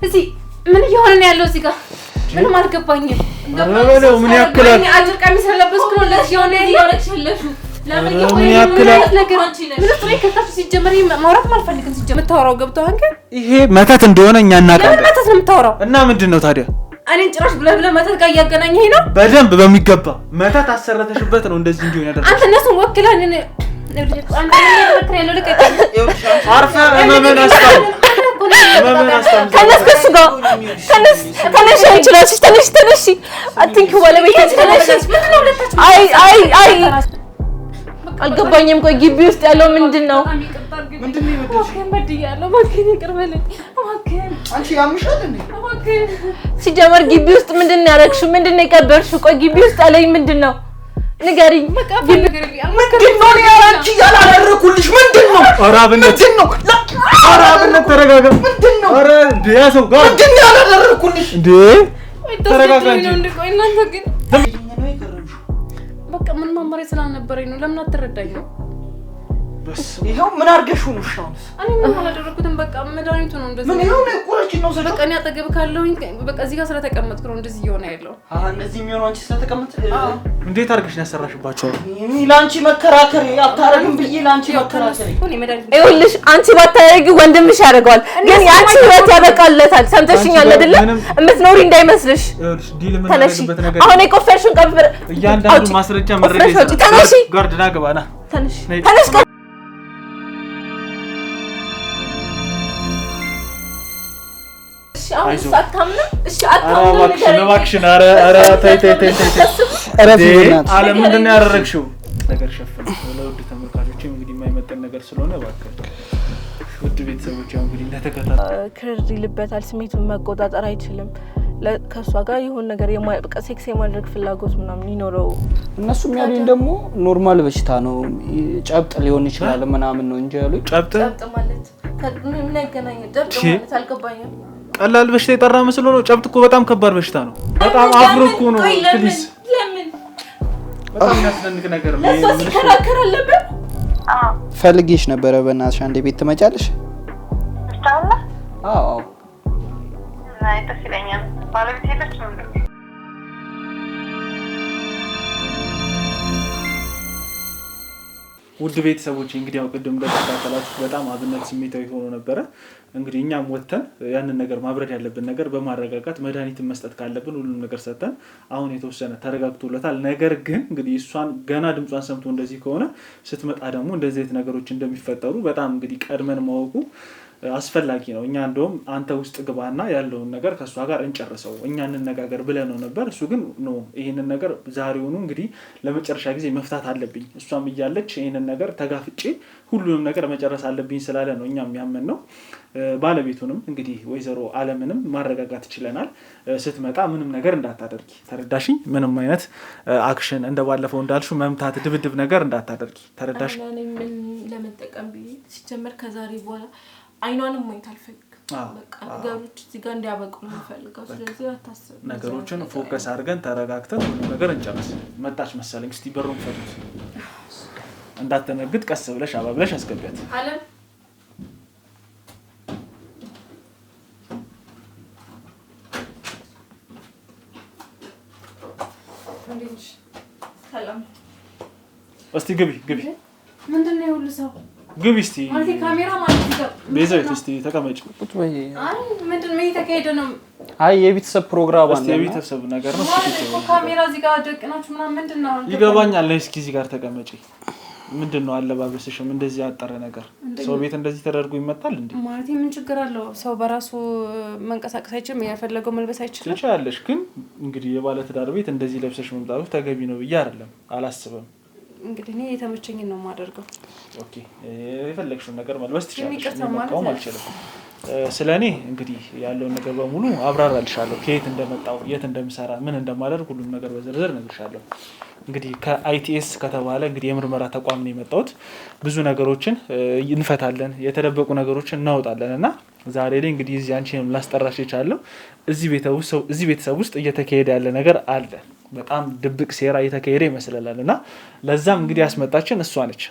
እዚህ ምን እየሆነ ነው ያለው እዚህ ጋር ምንም አልገባኝም እንደው ምን ያክላል አጭር ቀሚስ ለበስኩ ነው ለዚህ የሆነ ያረክሽለሹ ለምን ነገር አንቺ ነሽ ምን ትሬ ከተፍ ሲጀመር ማውራት ማልፈልግም ሲጀመር ታወራው ገብቷል አንተ ይሄ መተት እንደሆነ እኛ እናውቃለን መተት ነው የምታወራው እና ምንድነው ታዲያ እኔን ጭራሽ ብለህ መተት ጋር ያገናኘኝ ነው በደንብ በሚገባ መተት አሰረተሽበት ነው እንደዚህ እንዲሆን ያደረገው አንተ እነሱን ወክለህ አንተ ለምን ያለው ለቀቅ አርፈ እመመን አስታው ተነስ ተነሽ አትንኪ ወለ ቤት ተነሽ አይ አልገባኝም ቆይ ግቢ ውስጥ ያለው ምንድነው በድያለሁ ማከኝ ይቅርበልኝ ማከኝ አንቺ ያምሻል እንዴ ሲጀመር ግቢ ውስጥ ምንድነው ያረክሽው ምንድነው የቀበርሽው ቆይ ግቢ ውስጥ ያለኝ ምንድነው ንገሪኝ ምንድነው ያላንቺ ያላደረኩልሽ ምንድነው አራብነት ተረጋጋ ምንድነው አረ ዲያሰው ጋር ምንድነው ያላደረኩልሽ እንዴ ተረጋጋ እንጂ ቆይ እናንተ ግን በቃ ምን ማማሪያ ስላልነበረኝ ነው ለምን አትረዳኝ ነው በስ ይሄው ምን አርገሽው ነው ሻውንስ እኔ ምን አላደረኩትም በቃ መድኃኒቱ ነው እንደዚህ ምን ይሄው ነው ቆረጭ ነው ሰው በቃ እኔ አጠገብ ካለሁኝ በቃ እዚህ ጋር ስለተቀመጥኩ ነው እንደዚህ እየሆነ ያለው እንደዚህ የሚሆነው አንቺ ስለተቀመጥ እንዴት አርገሽ ያሰራሽባቸው እኔ ላንቺ መከራከር አታረግም ብዬ ላንቺ መከራከር ይኸውልሽ አንቺ ባታረጊ ወንድምሽ ያደርጋል ግን ያንቺ ህይወት ያበቃለታል ሰምተሽኛል አይደለ እምትኖሪ እንዳይመስልሽ ይኸውልሽ ዲል ምን አደረግበት ነገር አሁን የቆፈርሽን ቀብር እያንዳንዱ ማስረጃ መረጃ ጋርድና ገባና ተነሽ እሺ አታምንም አረ ተይ አለ ምንድነው ያደረግሽው ነገር ሸፈን ለውድ ተመልካቾችም እንግዲህ የማይመጣን ነገር ስለሆነ እባክህ ውድ ቤተሰቦች ያው እንግዲህ እንደተከታተሉ ክርድ ይልበታል ስሜቱን መቆጣጠር አይችልም ከሷ ጋር ይሁን ነገር የማይበቃ ሴክስ የማድረግ ፍላጎት ምናምን ይኖረው እነሱ የሚያሉኝ ደግሞ ኖርማል በሽታ ነው ጨብጥ ሊሆን ይችላል ምናምን ነው እንጂ ያሉኝ ጨብጥ ማለት ምን ያገናኛል ጨብጥ ማለት አልገባኝም ቀላል በሽታ የጠራ መስሎ ነው ጨብጥ እኮ በጣም ከባድ በሽታ ነው በጣም አፍሮኩ ነው ፕሊዝ ለምን በጣም ያስደንቅ ነገር ነው ለምን ተከራከር አለበት ፈልጌሽ ነበር በእናትሽ አንዴ ቤት ትመጫለሽ እስታውላ አዎ ናይ ተስለኛ ባለቤት ሄደች ነው ውድ ቤተሰቦች እንግዲህ ያው ቅድም እንደተከታተላችሁ በጣም አብነት ስሜታዊ ሆኖ ነበር እንግዲህ እኛም ወተን ያንን ነገር ማብረድ ያለብን ነገር በማረጋጋት መድኃኒትን መስጠት ካለብን ሁሉም ነገር ሰጠን አሁን የተወሰነ ተረጋግቶለታል ነገር ግን እንግዲህ እሷን ገና ድምጿን ሰምቶ እንደዚህ ከሆነ ስትመጣ ደግሞ እንደዚህ አይነት ነገሮች እንደሚፈጠሩ በጣም እንግዲህ ቀድመን ማወቁ አስፈላጊ ነው እኛ እንደውም አንተ ውስጥ ግባና ያለውን ነገር ከሷ ጋር እንጨርሰው እኛ እንነጋገር ብለን ነው ነበር እሱ ግን ነው ይሄንን ነገር ዛሬውኑ እንግዲህ ለመጨረሻ ጊዜ መፍታት አለብኝ እሷም እያለች ይሄንን ነገር ተጋፍጬ ሁሉንም ነገር መጨረስ አለብኝ ስላለ ነው እኛም ያመን ነው ባለቤቱንም እንግዲህ ወይዘሮ አለምንም ማረጋጋት ይችላልናል ስትመጣ ምንም ነገር እንዳታደርጊ ተረዳሽኝ ምንም አይነት አክሽን እንደባለፈው እንዳልሽው መምታት ድብድብ ነገር እንዳታደርጊ ተረዳሽ ምን ለመጠቀም ሲጀመር ከዛሬ በኋላ አይኗንም ማየት አልፈልግም በቃ ነገሮች እዚህ ጋር እንዲያበቁ ነው ፈልጋው ስለዚህ አታስብ ነገሮችን ፎከስ አድርገን ተረጋግተን ሁሉ ነገር እንጨርስ መጣች መሰለኝ እስቲ በሩን ፈቱት እንዳትነግጥ ቀስ ብለሽ አባብለሽ አስገቢያት አለም እንዴሽ ሰላም እስቲ ግቢ ምንድነው ሁሉ ሰው ግቢ እስቲ ማለት ካሜራ ማለት ነው ቤዛዊት እስቲ ተቀመጭ ቁጭ በይ አይ ምንድነው እየተካሄደ ነው አይ የቤተሰብ ፕሮግራም እስቲ የቤተሰብ ነገር ነው ካሜራ እዚህ ጋር ደቅናችሁ ምንድነው ይገባኛል እስኪ እዚህ ጋር ተቀመጪ ምንድነው አለባበስሽም እንደዚህ ያጠረ ነገር ሰው ቤት እንደዚህ ተደርጎ ይመጣል እንዴ ማለት ምን ችግር አለው ሰው በራሱ መንቀሳቀስ አይችልም ያፈለገው መልበስ አይችልም ትችላለሽ ግን እንግዲህ የባለ ትዳር ቤት እንደዚህ ለብሰሽ መምጣቱ ተገቢ ነው ብዬ አይደለም አላስብም እንግዲህ እኔ የተመቸኝን ነው ማደርገው ኦኬ የፈለግሽውን ነገር መልበስ ትችላለሽ ነው አልችልም ስለኔ እንግዲህ ያለው ነገር በሙሉ አብራራልሻለሁ ከየት እንደመጣው የት እንደምሰራ ምን እንደማደርግ ሁሉም ነገር በዝርዝር ነግርሻለሁ እንግዲህ ከአይቲኤስ ከተባለ እንግዲህ የምርመራ ተቋም ነው የመጣሁት ብዙ ነገሮችን እንፈታለን የተደበቁ ነገሮችን እናወጣለንና ዛሬ ላይ እንግዲህ እዚህ አንቺን ላስጠራሽ ይቻላል እዚህ ቤተሰብ ውስጥ እየተካሄደ ያለ ነገር አለ በጣም ድብቅ ሴራ እየተካሄደ ይመስላልና ለዛም እንግዲህ ያስመጣችን እሷ ነች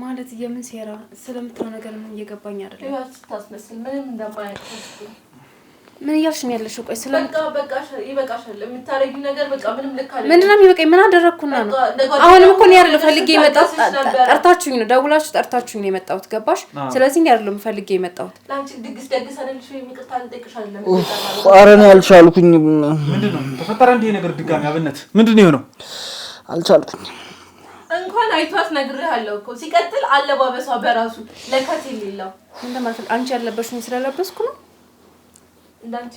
ማለት የምን ሴራ ስለምትለው ነገር ምን እየገባኝ አይደለም ታስመስል ምንም እንደማያውቅ ምን እያልሽ ነው ያለሽው? ቆይ ስለ በቃ ይበቃሻል። የምታረጊው ነገር በቃ ምንም ልክ አይደለም። ምንድን ነው የሚበቃኝ? ምን አደረኩና ነው? አሁንም እኮ ነው ያለው ፈልጌ የመጣሁት። ጠርታችሁኝ ነው ደውላችሁ ጠርታችሁኝ ነው የመጣሁት። ገባሽ? ስለዚህ ነው ያለው ፈልጌ የመጣሁት። ላንቺ ድግስ ደግሰንልሽ ይቅርታ ልጠይቅሻለሁ። ኧረ እኔ አልቻልኩኝ። ምንድን ነው ተፈጠረ እንዴ ነገር ድጋሚ? አብነት ምንድን ነው የሆነው? አልቻልኩኝ። እንኳን አይቷት ነግሬሃለሁ እኮ። ሲቀጥል አለባበሷ በራሱ ለከት የሌለው እንደማለት አንቺ ያለበሽኝ ስለለበስኩ ነው። እንዳንቺ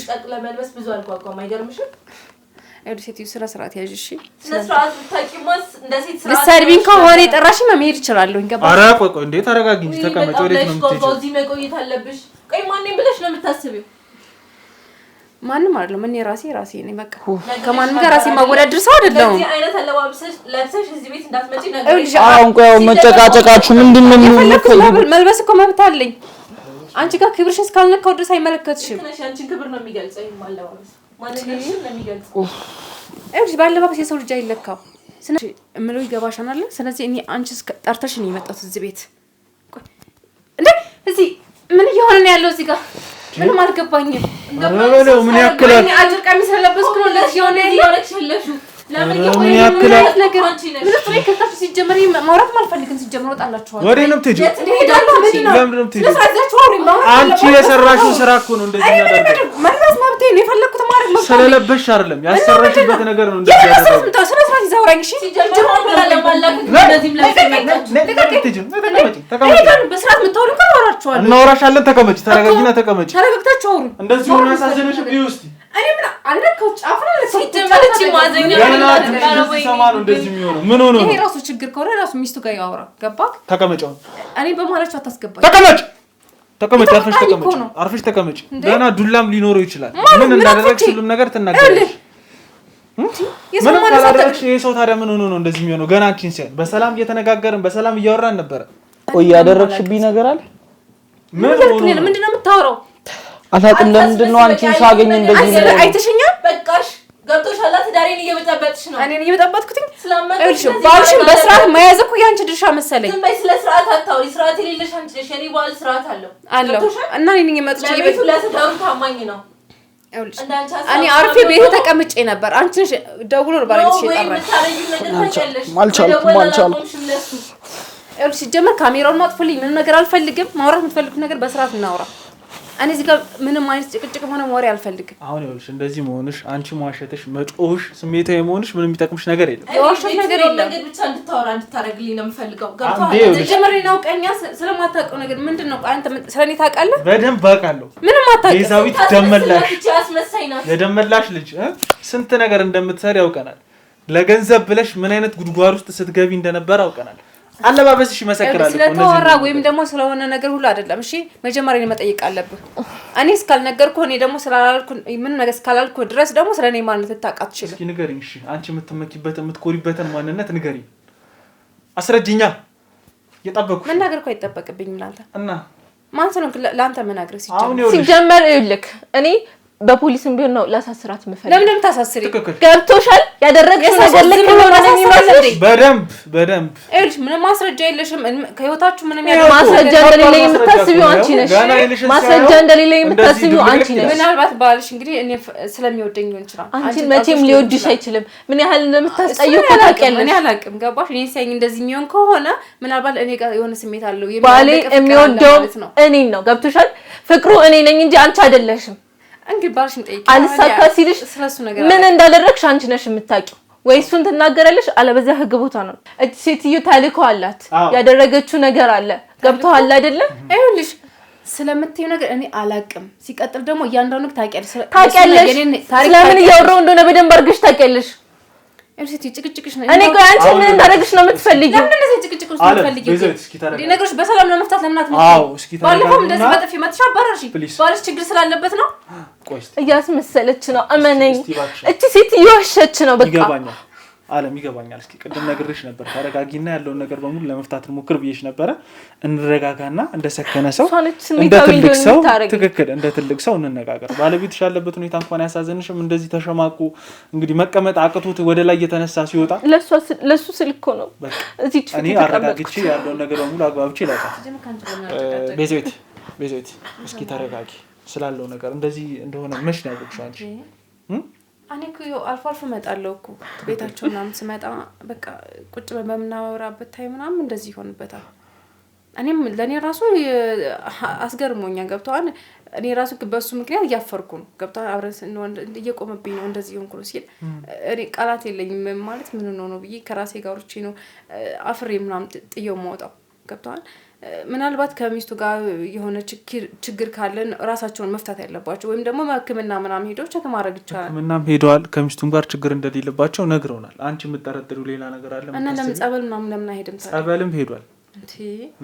ጠቅለ መልበስ ብዙ አልጓጓም። አይገርምሽም? አይደል ሴትዮ ስራ ስርዓት ያዥ። እሺ ስለ ስርዓት ታቂማስ እንደ ሴት ስርዓት ልትሰድቢኝ ከሆነ ጠራሽኝ መሄድ እችላለሁ። ገባሽ? ኧረ ቆይ እንዴት ተረጋጊ እንጂ ተቀመጪ። ወዴት ነው የምትሄጂው? እዚህ መቆየት አለብሽ። ቆይ ማንንም ብለሽ ነው የምታስቢው? ማንም አይደለም። እኔ ራሴ ነኝ። በቃ ከማንም ጋር ራሴ ማወዳደር ሰው አይደለም። እዚህ አይነት አለባበስሽ ለብሰሽ እዚህ ቤት እንዳትመጪ ነገር አሁን ቆይ መጨቃጨቃችሁ ምንድን ነው የምትፈልጉት? መልበስ እኮ መብት አለኝ። አንቺ ጋር ክብርሽን እስካልነካው ድረስ አይመለከትሽም። አንቺን ክብር ነው የሚገልጸው ማለባበስ ማንነትሽን ነው የሚገልጸው። እሺ ባለባበስ የሰው ልጅ አይለካው። ስለዚህ እምለው ይገባሻል አይደል? ስለዚህ እኔ አንቺ ጠርተሽ ነው የመጣሁት እዚህ ቤት። ቆይ እንዴ እዚህ ምን እየሆነ ነው ያለው እዚህ ጋር? ምንም አልገባኝም። እንደው ምን ያክላል? አጭር ቀሚስ ስለለበስኩ ነው ለዚህ የሆነ ያረክሽለሹ ለምን ምን ያክላል? ነገር ምን ጥሬ ከታች ሲጀመር ማውራት ማልፈልግም። ሲጀመር ወጣላችኋል። ወዴት ነው የምትሄጂው? ለምን ነው የምትሄጂው? አንቺ አንቺ የሰራሽው ስራ እኮ ነው እንደዚህ ያደረገው። መልበስ መብቴ ነው። የፈለኩት ማለት ነው። ስለለበሽ አይደለም ያሰራሽበት ነገር ነው እንደዚህ ያደረገው። ስለ ስርዓት ይዛውራኝ። እሺ ሲጀመር ለማላክ እንደዚህም በስርዓት የምታወሩ እኮ አወራችኋለሁ። እናወራሻለን። ተቀመጪ፣ ተረጋጊና ተቀመጪ። ተረጋግታችሁ አውሩ። እንደዚህ ሆነ ያሳዘነሽ ቢውስቲ እኔ ምን አለከው ጫፍ ነው ሲጀመር እቺ ማዘኛ ሰማ ነው እንደዚህ የሚሆነው። ምን ሆኖ ነው? ይሄ ራሱ ችግር ከሆነ ራሱ ሚስቱ ጋር ያወራ። ገባክ? ተቀመጪ። እኔ በማለች አታስገባኝ። ተቀመጪ፣ አርፈሽ ተቀመጪ። ገና ዱላም ሊኖረው ይችላል። ምን እንዳደረግሽ ሁሉም ነገር ትናገራለሽ። ምን ካላደረግሽ ይሄ ሰው ታዲያ ምን ሆኖ ነው እንደዚህ የሚሆነው? ገና አንቺን ሲያይ በሰላም እየተነጋገርን በሰላም እያወራን ነበረ። ቆይ ያደረግሽብኝ ነገር አለ? ምንድን ነው የምታወራው? አታውቅም። ለምንድን ነው አንቺን ሳገኝ እንደዚህ ነው? አይተሽኛል? በቃሽ፣ ገብቶሻል። ዳሬን እየበጠበጥሽ ነው። እኔን እየበጠበጥኩኝ ስለማንተሽ ባልሽን በስርዓት መያዝ እኮ ያንቺ ድርሻ መሰለኝ። ዝም በይ። ስለ ስርዓት አታውሪ። ስርዓት የሌለሽ አንቺ ነሽ። የኔ ባል ስርዓት አለው እና እኔ መጥቼ ለቤቱ ለትዳሩ ታማኝ ነው። እኔ አርፌ ቤት ተቀምጬ ነበር። አንቺ ነሽ ደውሎ ነው ባለቤትሽ የጠራሽ። አልቻልኩም። ሲጀመር ካሜራውን ማጥፉልኝ። ምንም ነገር አልፈልግም። ማውራት የምትፈልጉት ነገር በስርዓት እናውራ። እኔ እዚህ ጋር ምንም አይነት ጭቅጭቅ ሆነ ወሬ አልፈልግም። አሁን ይኸውልሽ እንደዚህ መሆንሽ፣ አንቺ ማሸተሽ፣ መጮሽ፣ ስሜታዊ መሆንሽ ምንም የሚጠቅምሽ ነገር የለም። የዋሸሽ ነገር የለም። ነገር ብቻ እንድታወራ እንድታረግልኝ ነው የምፈልገው። ጀመሬ ነው ቀኛ ስለማታውቀው ነገር ምንድነው? አንተ ስለኔ ታውቃለህ? በደንብ አውቃለሁ። ምንም አታውቅም። የዛዊት ደመላሽ አስመሳይ ናት። የደመላሽ ልጅ ስንት ነገር እንደምትሰሪ ያውቀናል። ለገንዘብ ብለሽ ምን አይነት ጉድጓድ ውስጥ ስትገቢ እንደነበር አውቀናል። አለባበስሽ ይመሰክራል። ስለተወራ ወይም ደግሞ ስለሆነ ነገር ሁሉ አይደለም። እሺ መጀመሪያ መጠየቅ አለብህ። እኔ እስካልነገርኩ እኔ ደግሞ ስላላልኩ ምን ነገር እስካላልኩ ድረስ ደግሞ ስለኔ ማንነት ልታውቃት ትችላለህ። እስኪ ንገሪኝ። እሺ አንቺ የምትመኪበትን የምትኮሪበትን ማንነት ንገሪኝ፣ አስረጅኛ። እየጠበኩሽ መናገር እኮ አይጠበቅብኝም ላንተ እና ማን ነው ለአንተ መናገር ሲጀመር ይልክ እኔ በፖሊስም ቢሆን ነው ላሳስራት የምፈልገው። ለምን እንደምታሳስሪ ገብቶሻል? ያደረግሽው ነገር ልክ ነው ማለት ነው። በደንብ እልሽ ምንም ማስረጃ የለሽም። ከህይወታችሁ ምንም ማስረጃ እንደሌለኝ የምታስቢው አንቺ ነሽ። ማስረጃ እንደሌለኝ የምታስቢው አንቺ ነሽ። ምናልባት ባልሽ እንግዲህ እኔ ስለሚወደኝ ሊሆን ይችላል። አንቺ መቼም ሊወድሽ አይችልም። ምን ያህል እንደምታስጠይው ታውቂያለሽ። እኔ አላውቅም። ገባሽ? እኔ ሳይኝ እንደዚህ የሚሆን ከሆነ ምናልባት እኔ ጋር የሆነ ስሜት አለው። ባሌ የሚወደው እኔን ነው። ገብቶሻል? ፍቅሩ እኔ ነኝ እንጂ አንቺ አይደለሽም። እንግዲህ ባልሽን ጠይቂ። አልሳካ ሲልሽ ምን እንዳደረግሽ አንቺ ነሽ የምታውቂው። ወይ እሱን ትናገራለሽ፣ አለበዚያ ህግ ቦታ ነው። እቺ ሴትዮ ታልኮ አላት፣ ያደረገችው ነገር አለ። ገብቶሃል አይደለም? አይሁንልሽ ስለምትይው ነገር እኔ አላውቅም። ሲቀጥል ደግሞ እያንዳንዱ ታውቂያለሽ። ስለምን እያወራሁ እንደሆነ በደንብ አድርገሽ ታውቂያለሽ። እርሲቲ ጭቅጭቅሽ ነው። እኔ ቆይ አንቺ ምን እንዳደረግሽ ነው የምትፈልጊው? ለምን እንደዚህ ጭቅጭቅሽ ነው የምትፈልጊው? ነገሮች በሰላም ለመፍታት ለምን አትመጪም? አዎ እስኪ ታዲያ ባለፈው እንደዚህ በጥፊ መጥሻ አባረርሽ። ባልሽ ችግር ስላለበት ነው። ቆይ እያስመሰለች ነው። እመነኝ፣ እቺ ሴት እየዋሸች ነው። በቃ ይገባኛል። አለም ይገባኛል። እስኪ ቅድም ነግሬሽ ነበር፣ ተረጋጊና ያለውን ነገር በሙሉ ለመፍታት እንሞክር ብዬሽ ነበረ። እንረጋጋና እንደሰከነ ሰው እንደ ትልቅ ሰው ትክክል፣ እንደ ትልቅ ሰው እንነጋገር። ባለቤትሽ ያለበት ሁኔታ እንኳን ያሳዘንሽም እንደዚህ ተሸማቁ እንግዲህ መቀመጥ አቅቶት ወደ ላይ እየተነሳ ሲወጣ ለሱ ስልክ ነው። እዚህ እኔ አረጋግቼ ያለውን ነገር በሙሉ አግባብቼ ላውጣ። ቤዛዊት እስኪ ተረጋጊ። ስላለው ነገር እንደዚህ እንደሆነ መች ነው ያወቅሽው አንቺ? እኔ እኮ አልፎ አልፎ እመጣለሁ እኮ ቤታቸው ምናምን ስመጣ በቃ ቁጭ በምናወራበት ታይም ምናምን እንደዚህ ይሆንበታል። እኔም ለእኔ ራሱ አስገርሞኛል። ገብተዋል። እኔ ራሱ በሱ ምክንያት እያፈርኩ ነው። ገብተዋል። አብረን እየቆመብኝ ነው እንደዚህ ሆንኩ ነው ሲል እኔ ቃላት የለኝም ማለት ምን ነው ብዬ ከራሴ ጋር ወርቼ ነው አፍሬ ምናምን ጥየው ማውጣው። ገብተዋል። ምናልባት ከሚስቱ ጋር የሆነ ችግር ካለን ራሳቸውን መፍታት ያለባቸው ወይም ደግሞ ሕክምና ምናምን ሄደው ቸክ ማድረግ ይቻላል። ሕክምናም ሄደዋል። ከሚስቱም ጋር ችግር እንደሌለባቸው ነግረውናል። አንቺ የምትጠረጥሪው ሌላ ነገር አለ እና ለምን ጸበል ምናምን ለምን አይሄድም? ጸበልም ሄዷል።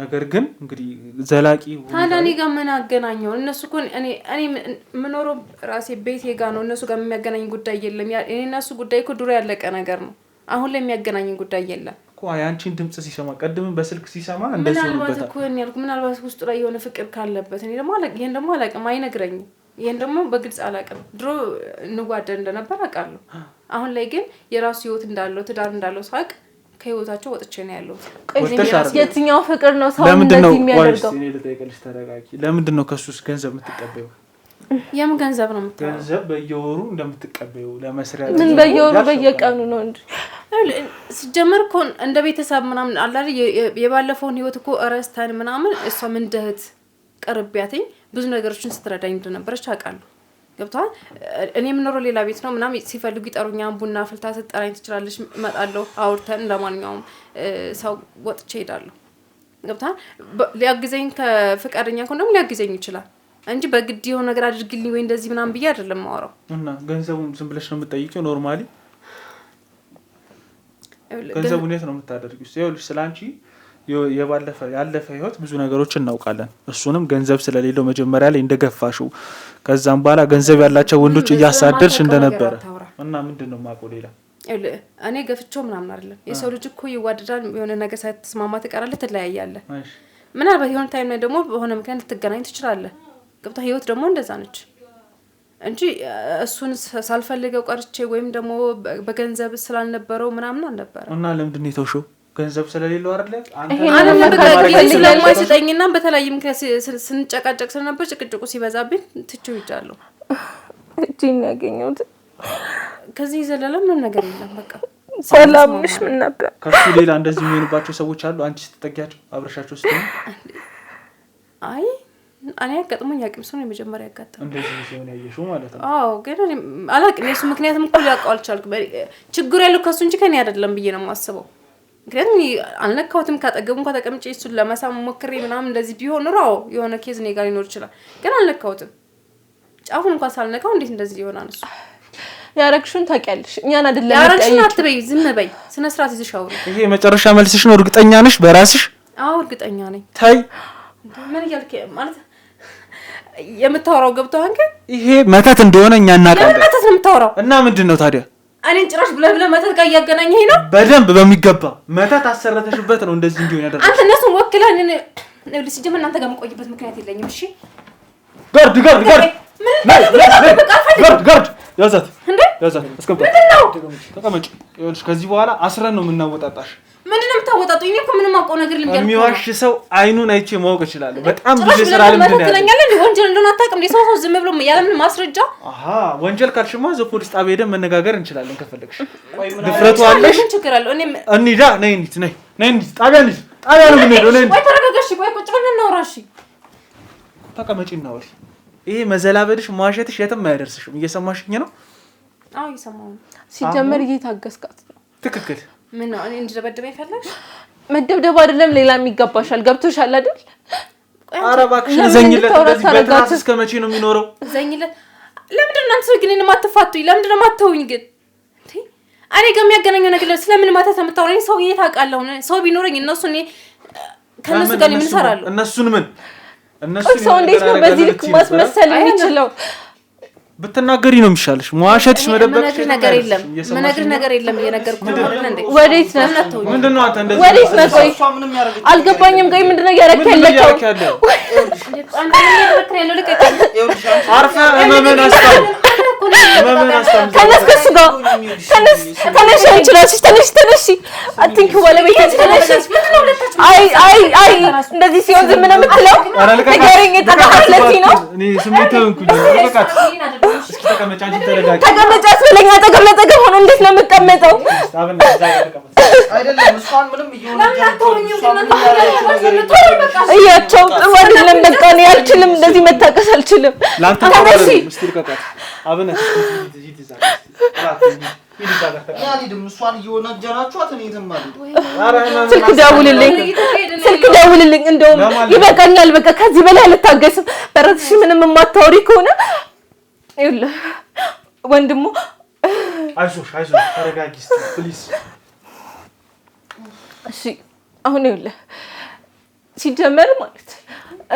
ነገር ግን እንግዲህ ዘላቂ ታዲያ እኔ ጋር ምን አገናኘው? እነሱ እኮ እኔ የምኖረው ራሴ ቤቴ ጋር ነው። እነሱ ጋር የሚያገናኝ ጉዳይ የለም። እኔ እና እሱ ጉዳይ እኮ ድሮ ያለቀ ነገር ነው። አሁን ላይ የሚያገናኝ ጉዳይ የለም እኮ። ያንቺን ድምጽ ሲሰማ ቀድምን በስልክ ሲሰማ እንደዚህ ነው። ምናልባት እኮ እኔ ያልኩ ምናልባት ውስጡ ላይ የሆነ ፍቅር ካለበት እኔ ደግሞ ይሄን ደግሞ አላውቅም፣ አይነግረኝም። ይሄን ደግሞ በግልጽ አላውቅም። ድሮ እንዋደድ እንደነበር አውቃለሁ። አሁን ላይ ግን የራሱ ህይወት እንዳለው ትዳር እንዳለው ሳቅ ከህይወታቸው ወጥቼ ነው ያለው። የትኛው ፍቅር ነው ሰው እንደዚህ የሚያደርገው? እኔ ልጠይቅልሽ፣ ተረጋጊ። ለምንድን ነው ከሱስ ገንዘብ የምትቀበይው? የምን ገንዘብ ነው የምትቀበይው? ገንዘብ በየወሩ እንደምትቀበይው ለመስሪያ ምን በየወሩ በየቀኑ ነው እንዴ? ሲጀመር እኮ እንደ ቤተሰብ ምናምን አለ አይደል? የባለፈውን ህይወት እኮ እረስተን ምናምን እሷም እንደህት ቀርቢያትኝ ብዙ ነገሮችን ስትረዳኝ እንደነበረች አውቃለሁ። ገብቷል። እኔ የምኖረው ሌላ ቤት ነው ምናምን ሲፈልጉ ይጠሩኛል። ቡና ፍልታ ትጠራኝ ትችላለች። እመጣለሁ፣ አውርተን ለማንኛውም ሰው ወጥቼ እሄዳለሁ። ገብቷል። ሊያግዘኝ ከፈቃደኛ ከሆነ ደግሞ ሊያግዘኝ ይችላል እንጂ በግድ የሆነ ነገር አድርግልኝ ወይ እንደዚህ ምናምን ብዬ አይደለም ማወራው። እና ገንዘቡን ዝም ብለሽ ነው የምትጠይቂው? ኖርማሊ ገንዘቡን የት ነው የምታደርጊው? ይኸውልሽ ስላንቺ ያለፈ ህይወት ብዙ ነገሮች እናውቃለን። እሱንም ገንዘብ ስለሌለው መጀመሪያ ላይ እንደገፋሽው ከዛም በኋላ ገንዘብ ያላቸው ወንዶች እያሳደድሽ እንደነበረ እና ምንድነው ማቆ ሌላ እኔ ገፍቼው ምናምን አይደለም። የሰው ልጅ እኮ ይዋደዳል። የሆነ ነገር ሳይተስማማ ትቀራለህ፣ ትለያያለህ። ምናልባት የሆነ ታይም ላይ ደግሞ በሆነ ምክንያት ልትገናኝ ትችላለህ። ገብታ ህይወት ደግሞ እንደዛ ነች እንጂ እሱን ሳልፈልገው ቀርቼ ወይም ደግሞ በገንዘብ ስላልነበረው ምናምን አልነበረ። እና ለምንድን ነው የተውሽው? ገንዘብ ስለሌለው አይደለ? ስለማይሰጠኝና በተለያየ ምክንያት ስንጨቃጨቅ ስለነበር ጭቅጭቁ ሲበዛብኝ ትቼው ሄጃለሁ። እጂን ያገኘሁት ከዚህ ዘለለ ምንም ነገር የለም። በቃ ሰላምሽ ምን ነበር? ከሱ ሌላ እንደዚህ የሚሆንባቸው ሰዎች አሉ። አንቺ ስትጠጊያቸው አብረሻቸው ስትሆን አይ እኔ ያጋጥሞኝ ያቅም ሰው ነው የመጀመሪያ ያጋጠመኝ። እንደዚህ ሲሆን ያየሽው ማለት ነው? አዎ፣ ግን እኔ አላቅም። የሱ ምክንያቱም እኮ ሊያውቀው አልቻልኩም። ችግሩ ያለው ከሱ እንጂ ከኔ አይደለም ብዬ ነው የማስበው። ምክንያቱም አልነካሁትም። ካጠገቡ እንኳን ተቀምጬ እሱን ለመሳም ሞክሬ ምናምን እንደዚህ ቢሆን ኑሮ የሆነ ኬዝ እኔ ጋር ሊኖር ይችላል። ግን አልነካሁትም። ጫፉን እንኳን ሳልነካው እንዴት እንደዚህ ይሆናል? እሱ ያረግሽውን ታውቂያለሽ። እኛን አይደለም ያረግሽውን አትበይ፣ ዝም በይ፣ ስነ ስርዓት ይዘሽ አውሪ። ይሄ የመጨረሻ መልስሽ ነው? እርግጠኛ ነሽ በራስሽ? አዎ እርግጠኛ ነኝ። ታይ ምን እያልክ ማለት የምታወራው ገብቶሃል? ግን ይሄ መተት እንደሆነ እኛ እናውቃለን። ለምን መተት ነው የምታወራው? እና ምንድነው ታዲያ? እኔን ጭራሽ ብለህ መተት ጋር እያገናኘኸኝ ነው? በደንብ በሚገባ መተት አሰረተሽበት ነው እንደዚህ እንዲሆን ያደረገው። አንተ እነሱን ወክለህ ለምን ሲጀምር እናንተ ጋር መቆየበት ምክንያት የለኝም። እሺ ጋርድ ያዛት እንዴ ያዛት እስከባ ተቀመጭ። ይኸውልሽ ከዚህ በኋላ አስረን ነው የምናወጣጣሽ። ምንድነው የምታወጣጡኝ? እኔ እኮ ምንም አውቀው ነገር ልምያለሁ። የሚዋሽ ሰው አይኑን አይቼ ማወቅ እችላለሁ። በጣም ብዙ ስራ ልምድ ነው ያለኝ። ወንጀል እንደሆነ አታውቅም። ሰው ዝም ብሎ ያለ ምንም ማስረጃ ወንጀል ካልሽማ እዛው ፖሊስ ጣቢያ ሄደን መነጋገር እንችላለን ከፈለግሽ። ድፍረቱ አለሽ? ምን ችግር አለው? እኔ እንሂዳ። ነይ እንሂድ። ጣቢያ ነው የምንሄደው። ነይ ወይ ተረጋጋሽ። ወይ ቁጭ ብለን እናውራ። እሺ ተቀመጪ እናውራ። ይሄ መዘላበድሽ ማሸትሽ የትም አያደርስሽም። እየሰማሽኝ ነው? አዎ እየሰማሁ ነው። ሲጀመር እየታገስካት ነው። ትክክል። ምን ነው እኔ እንድደበደበኝ ፈለግሽ? መደብደብ አይደለም ሌላም ይገባሻል። ገብቶሻል አይደል? ኧረ እባክሽ ዘኝለት። እንደዚህ በትራስ እስከ መቼ ነው የሚኖረው? ዘኝለት። ለምንድን ነው እናንተ ግን የማትፋቱኝ? ለምንድን ነው የማትተውኝ ግን? እኔ ጋር የሚያገናኘው ነገር ስለምን ማታ የምታወራኝ? ሰው ታውቃለህ? ሰው ቢኖረኝ እነሱ እኔ ከነሱ ጋር ምን እሰራለሁ? እነሱን ምን ሰው እንዴት ነው በዚህ ልክ ማስመሰል የሚችለው? ብትናገሪ ነው የሚሻልሽ። መዋሸትሽ መደበቅሽ ነገር የለም። ምነግርህ ነገር የለም። እየነገርኩህ ነው አይደል እንዴ? ወዴት ነው? ምንድነው አንተ እንደዚህ? ወዴት ነው? ቆይ አልገባኝም። ቆይ ምንድነው ያረከው? አርፈህ እመመን አስታው ተነስ ከሱ ጋር ተነሽ አንቺ እራስሽ ተነሽ አትንኪ ባለቤት ተነሽ አይ እንደዚህ ሲሆን ዝም ነው የምትለው ንገረኝ የተቀበለች ነው እኔ ስሜት ሆንኩኝ በቃ እስኪ ተቀመጭ አንቺ ተረጋጊ ተቀመጭ አስበለኝ አጠገብ ለጠገብ ሆኖ እንዴት ነው የምትቀመጠው አይደለም እሷን ምንም እያቸው ጥሩ አይደለም በቃ እኔ አልችልም እንደዚህ መታቀስ አልችልም ተነሺ ምስጢር ቀጣት አብነት እሷን እየወነጀራችኋት እኔ ዝም ስልክ ደውልልኝ እንደውም ይበቃኛል በቃ ከዚህ በላይ አልታገስም በራስሽ ምንም የማታወሪ ከሆነ ይኸውልህ ወንድሙ አይዞሽ ተረጋጊ ፕሊዝ እሺ አሁን ይኸውልህ ሲጀመር ማለት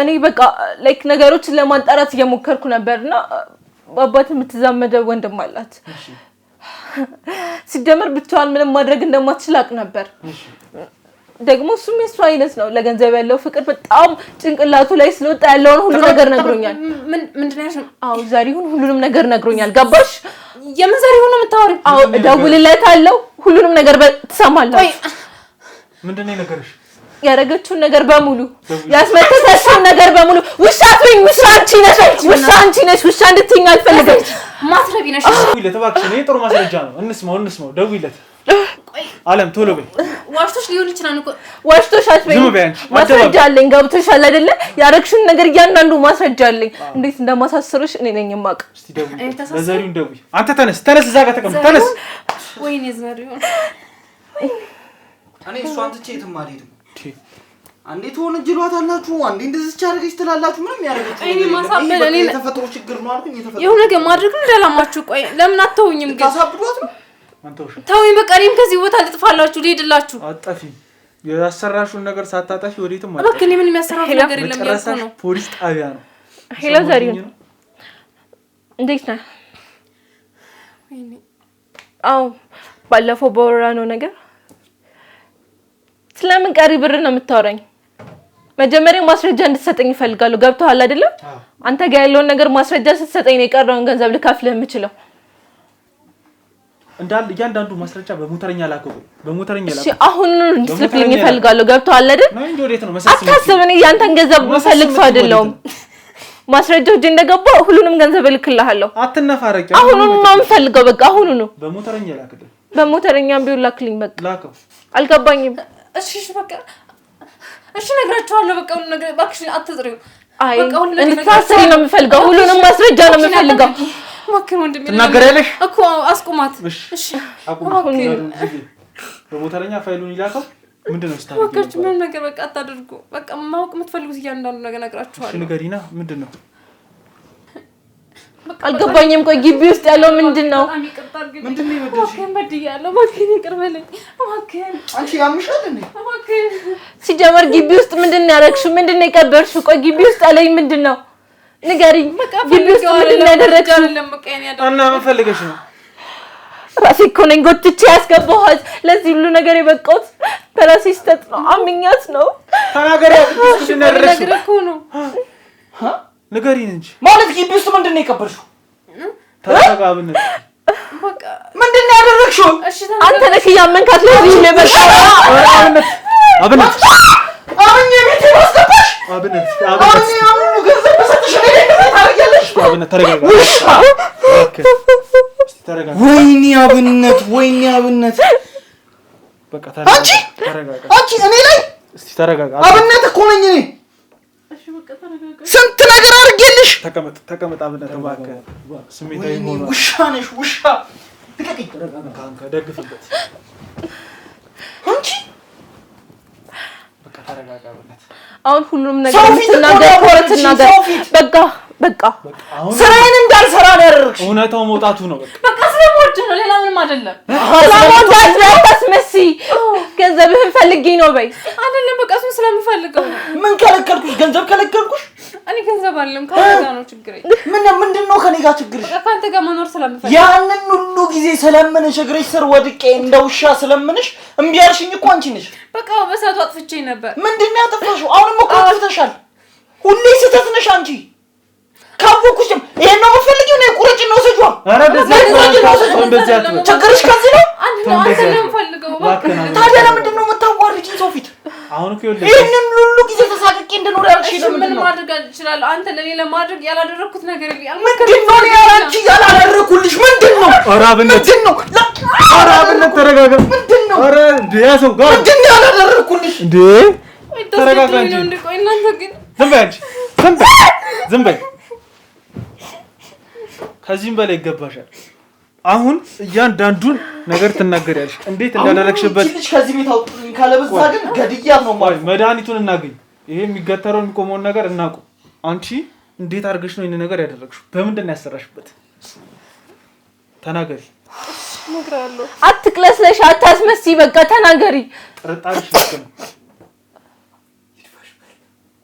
እኔ በቃ ላይክ ነገሮችን ለማጣራት እየሞከርኩ ነበርና አባት የምትዛመደው ወንድም አላት ሲጀመር ብቻዋን ምንም ማድረግ እንደማትችል አውቅ ነበር ደግሞ እሱም የሱ አይነት ነው ለገንዘብ ያለው ፍቅር በጣም ጭንቅላቱ ላይ ስለወጣ ያለውን ሁሉ ነገር ነግሮኛል ምንድነው ያልሽው አዎ ዛሬውን ሁሉንም ነገር ነግሮኛል ገባሽ የምን ዛሬውን ነው የምታወሪው አዎ እደውልለታለሁ ሁሉንም ነገር ትሰማለህ ምንድነው ነገርሽ ያረገችውን ነገር በሙሉ ያስመተተሽውን ነገር በሙሉ ውሻ አንቺ ነሽ ውሻ እንድትይኝ አልፈልግም ማትረቢ ነሽ ደውይለት እባክሽ እኔ ጥሩ ማስረጃ ነው እንስማው ደውይለት አለም ቶሎ በይ ዋሽቶሽ ሊሆን ይችላል እኮ ዋሽቶሽ አትበይ ማስረጃ አለኝ ገብቶሻል አይደለ ያረግሽውን ነገር እያንዳንዱ ማስረጃ አለኝ እንዴት እንደማሳስርሽ እኔ ነኝ የማውቅ እስቲ ደውይ ለዘሪውን ደውይ አንተ ተነስ እዛ ጋር ተቀመጥ ተነስ ወይኔ ዘሪውን እኔ እሷን ትቼ የትም አልሄድም አንዴ ትወነጅሏታላችሁ አንዴ እንደዚህ ቻርገሽ ትላላችሁ ምንም ያደርጋችሁ እኔ ማሳበል እኔ ተፈጥሮ ችግር ነው አልኩኝ የተፈጥሮ የሆነ ነገር ማድረግ እንዳላማችሁ ቆይ ለምን አትተውኝም ግን ታሳብዷት ነው አንተውሽ ተውኝ በቃ እኔም ከዚህ ቦታ ልጥፋላችሁ ልሄድላችሁ አጣፊ ያሰራሽውን ነገር ሳታጣፊ ወዴትም አጣፊ በቃ እኔ ምን የሚያሰራው ነገር የለም ያልኩ ነው ፖሊስ ጣቢያ ነው ሄሎ ዘሪው እንዴት ነህ ወይኔ አው ባለፈው በወራ ነው ነገር ስለምን ቀሪ ብር ነው የምታወራኝ መጀመሪያ ማስረጃ እንድትሰጠኝ ይፈልጋሉ ገብቶሃል አይደለ አንተ ጋር ያለውን ነገር ማስረጃ ስትሰጠኝ ነው የቀረውን ገንዘብ ልከፍልህ የምችለው እንዳል እያንዳንዱ ማስረጃ በሞተረኛ ላከው እሺ አሁን እንድትልክልኝ ይፈልጋሉ ገብቶሃል አይደል ነው እንዴ ወዴት ነው መሰለኝ አታስብኝ ያንተን ገንዘብ መፈልግ ሰው አይደለም ማስረጃው እጄ እንደገባ ሁሉንም ገንዘብ እልክልሃለሁ አትነፋረቂ አሁን ነው የምፈልገው በቃ አሁን ነው በሞተረኛ ላክልኝ በሞተረኛም ቢሆን ላክልኝ በቃ ላከው አልገባኝም እሺ በቃ እሺ ነግራችኋለሁ በቃ ሁሉ ነገር ባክሽ አትጥሪው አይ እንድታስሪ ነው የምፈልገው ሁሉንም ማስረጃ ነው የምፈልገው ማከን ወንድሜ ትናገሪያለሽ እኮ አስቁማት እሺ አቁማት በሞተረኛ ፋይሉን ይላከው ምንድነው ስታደርጊ ወከች ምን ነገር በቃ አታድርጉ በቃ ማወቅ የምትፈልጉት እያንዳንዱ ነገር ነግራችኋለሁ እሺ ንገሪና ምንድነው አልገባኝም ቆይ ግቢ ውስጥ ያለው ምንድነው ምንድነው ይወደሽ በድያለሁ ማከን ይቅርበልኝ ማከን አንቺ ያምሻል እንዴ ማከን ሲጀመር ግቢ ውስጥ ምንድነው ያረክሽው ምንድነው የቀበርሽው ቆይ ግቢ ውስጥ ያለኝ ምንድነው ንገሪኝ ግቢ ውስጥ ምንድነው ያደረግሽው እና ምን ፈልገሽ ነው ራሴ እኮ ነኝ ጎትቼ ያስገባኋት ለዚህ ሁሉ ነገር የበቃሁት በራሴ ስተት ነው አምኛት ነው ተናገሪ ነገር እኮ ነው ንገሪኝ እንጂ ማለት ግቢ ውስጥ ምንድነው የቀበርሽው ተረጋጋብነት በቃ ምንድነው ያደረግሽው እሺ አንተ ነህ ያመንካት ለዚህ ነው የበቃው አብነት አብኝ ቤት ወስደሽ አብነት አሁን ገንዘብ በሰጥሽ ነው ታረጋለሽ አብነት ተረጋጋ ተረጋጋ ወይኔ አብነት በቃ ተረጋጋ አንቺ እኔ ላይ እስቲ ተረጋጋ አብነት እኮ ነኝ እኔ እሺ በቃ ተረጋጋ ስንት ነገር አድርጌልሽ ተቀመጥ አብነት እባክህ ስሜታዊ ሆኖ ውሻ ነሽ ውሻ ልቀቂኝ ካንተ ደግፍበት አንቺ በቃ ተረጋጋ አብነት አሁን ሁሉም ነገር ምትናገር ኮረትና በቃ ስራዬን እንዳልሰራ ነው ያደረግሽ እውነታው መውጣቱ ነው በቃ ስለሞት ነው ሌላ ምንም አይደለም ስለሞት ገንዘብህን ፈልጌ ነው በይ አይደለም በቃ እሱን ስለምፈልገው ምን ከለከልኩሽ ገንዘብ ከለከልኩሽ እኔ ገንዘብ አለም ካንተ ጋር ነው ችግሬ ምንድነው ከኔ ጋር ችግርሽ በቃ ካንተ ጋር መኖር ስለምፈልግ ያንን ሁሉ ጊዜ ስለምንሽ እግርሽ ስር ወድቄ እንደ ውሻ ስለምንሽ እምቢ አልሽኝ እኮ አንቺ ነሽ በቃ በሰዓቱ አጥፍቼ ነበር ምንድነው ያጠፋሽው አሁንም እኮ አጥፍተሻል ሁሌ ስህተት ነሽ አንቺ ካወኩሽም ይሄን ነው የምትፈልጊው ነው ቁርጭ ነው ሰጇ ኧረ እንደዚህ አትበል። ችግርሽ ከዚህ ነው። አንተ ነው ፈልገው ታዲያ ለምንድን ነው የምታዋርጂኝ ሰው ፊት? አሁን እኮ ይኸውልህ ይሄንን ሁሉ ጊዜ ተሳቅቄ እንደኖር ያልሽኝ ለምንድን ነው? ምን ማድረግ እችላለሁ? አንተ ለኔ ለማድረግ ያላደረኩት ነገር የለም። ምንድን ነው ያላንቺ ያላደረኩልሽ? ምንድን ነው? ኧረ ምንድን ነው? ኧረ ተረጋጋ። ምንድን ነው? ኧረ ያሰው ጋር ምንድን ነው ያላደረኩልሽ? እንዴ ተረጋጋ እንጂ። ቆይ እናንተ ግን ዝም በይ። ከዚህም በላይ ይገባሻል። አሁን እያንዳንዱን ነገር ትናገሪያለሽ። እንዴት እንዳደረግሽበት ልጅ ከዚህ ቤት አውጡኝ ካለበዛ ግን ገድያት ነው ማለት። መድኃኒቱን እናገኝ። ይሄ የሚገተረው የሚቆመውን ነገር እናቁ። አንቺ እንዴት አድርገሽ ነው ይሄን ነገር ያደረግሽው? በምንድን ነው ያሰራሽበት? ተናገሪ። ነግራለሁ። አትቅለስለሽ፣ አታስመስይ። በቃ ተናገሪ። ጥርጣሬሽ ልክ ነው።